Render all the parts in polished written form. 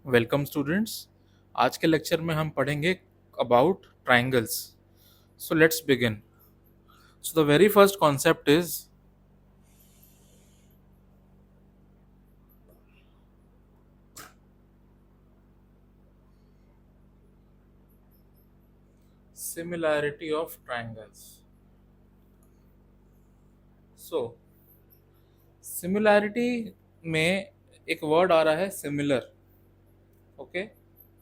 Welcome students. आज के lecture में हम पढ़ेंगे about triangles. So let's begin. So the very first concept is similarity of triangles. So similarity में एक वर्ड आ रहा है सिमिलर। ओके,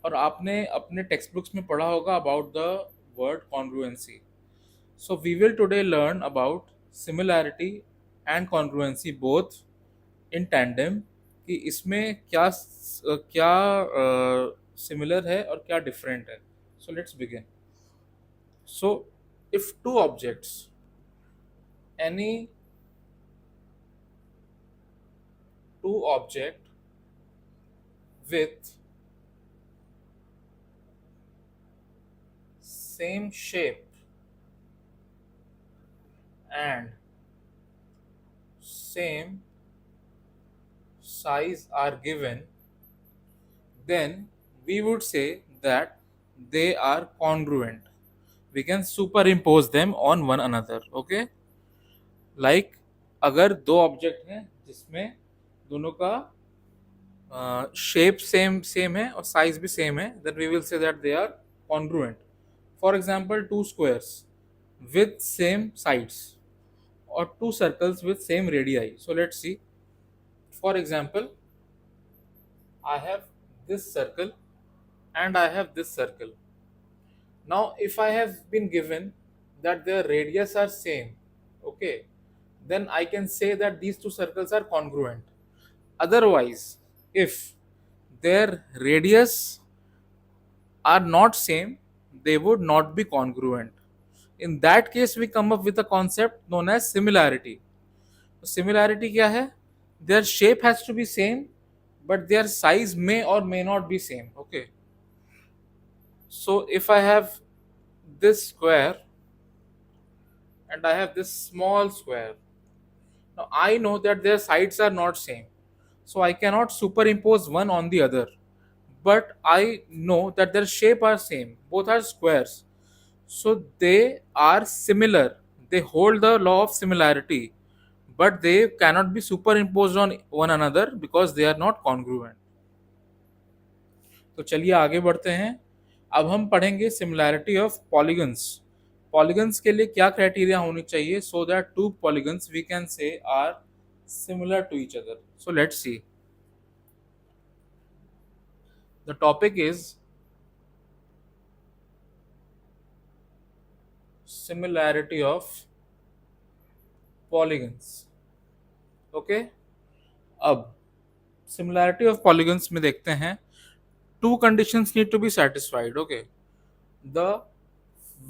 और आपने अपने टेक्स्ट बुक्स में पढ़ा होगा about the word congruency. So we will today learn about similarity and congruency both in tandem, कि इसमें क्या क्या सिमिलर है और क्या डिफरेंट है। So let's begin. So if two objects, any two object with same shape and same size are given, then we would say that they are congruent. We can superimpose them on one another. Okay, like अगर दो object हैं जिसमें दोनों का shape same same है और size भी same है, then we will say that they are congruent. For example, two squares with same sides or two circles with same radii. So let's see. For example, I have this circle and I have this circle. Now if I have been given that their radius are same, okay, then I can say that these two circles are congruent. Otherwise, if their radius are not same, they would not be congruent. In that case, we come up with a concept known as similarity. Similarity क्या है? Their shape has to be same, but their size may or may not be same. Okay. So if I have this square and I have this small square, now I know that their sides are not same, so I cannot superimpose one on the other. But I know that their shape are same. Both are squares, so they are similar. They hold the law of similarity, but they cannot be superimposed on one another because they are not congruent. तो चलिए आगे बढ़ते हैं। अब हम पढ़ेंगे similarity of polygons. Polygons के लिए क्या क्राइटेरिया होनी चाहिए so that two polygons we can say are similar to each other. So let's see. The topic is similarity of polygons. Okay, अब सिमिलैरिटी ऑफ पॉलीगन्स में देखते हैं two conditions need to be satisfied. Okay, the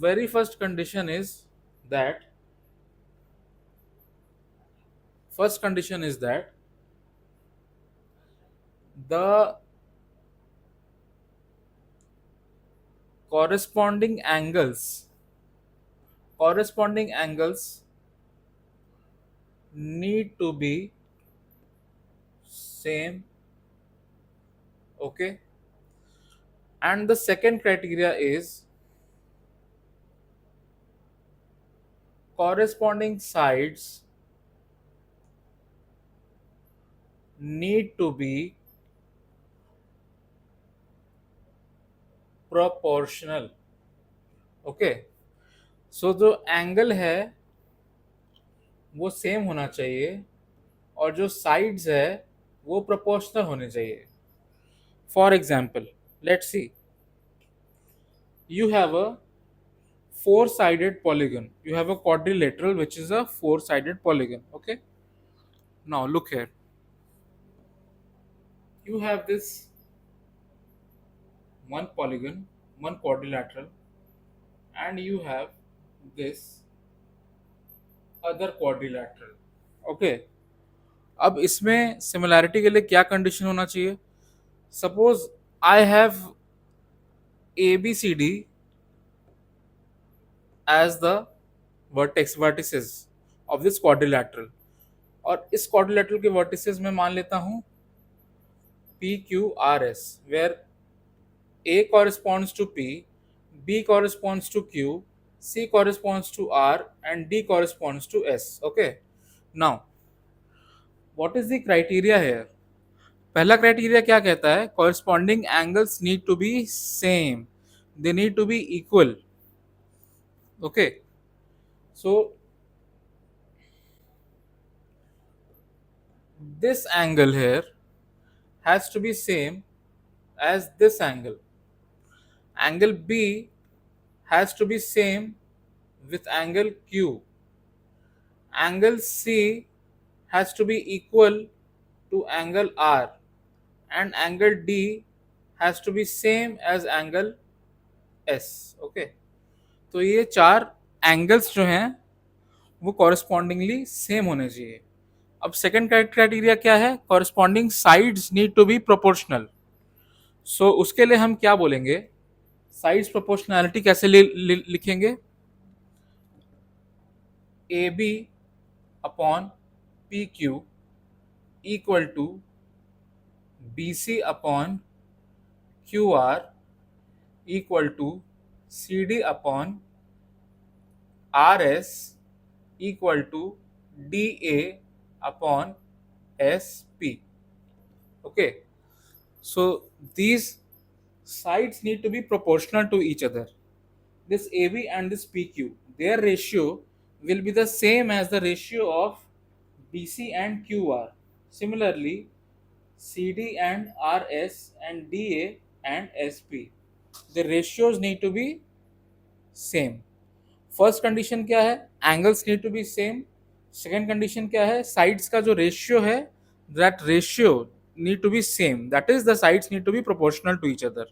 very first condition is that the corresponding angles need to be same. Okay, and the second criteria is corresponding sides need to be proportional. Okay, so जो angle है वो same होना चाहिए और जो sides है वो proportional होने चाहिए. For example, let's see, you have a four-sided polygon. You have a quadrilateral which is a four-sided polygon. Okay, now look here. You have this one polygon, one quadrilateral, and you have this other quadrilateral. Okay, अब इसमें similarity के लिए क्या condition होना चाहिए? Suppose I have A B C D as the vertices of this quadrilateral, और इस quadrilateral के वर्टिसेस में मान लेता हूं PQRS, where A corresponds to P, B corresponds to Q, C corresponds to R, and D corresponds to S. Okay. Now, what is the criteria here? पहला criteria क्या कहता है? Corresponding angles need to be same. They need to be equal. Okay. So this angle here has to be same as this angle. Angle B has to be same with angle Q. Angle C has to be equal to angle R, and angle D has to be same as angle S. Okay. तो ये चार angles जो हैं वो correspondingly same होने चाहिए. अब second criteria क्या है? Corresponding sides need to be proportional. So उसके लिए हम क्या बोलेंगे? साइड्स प्रोपोर्शनैलिटी कैसे लिखेंगे? A B upon P Q equal to B C upon Q R equal to C D upon R S equal to D A upon S P. Okay, so these sides need to be proportional to each other. This AB and this PQ, their ratio will be the same as the ratio of BC and QR. Similarly, CD and RS and DA and SP, the ratios need to be same. First condition क्या है? Angles need to be same. Second condition क्या है? Sides का जो ratio है, that ratio need to be same. That is the sides need to be proportional to each other.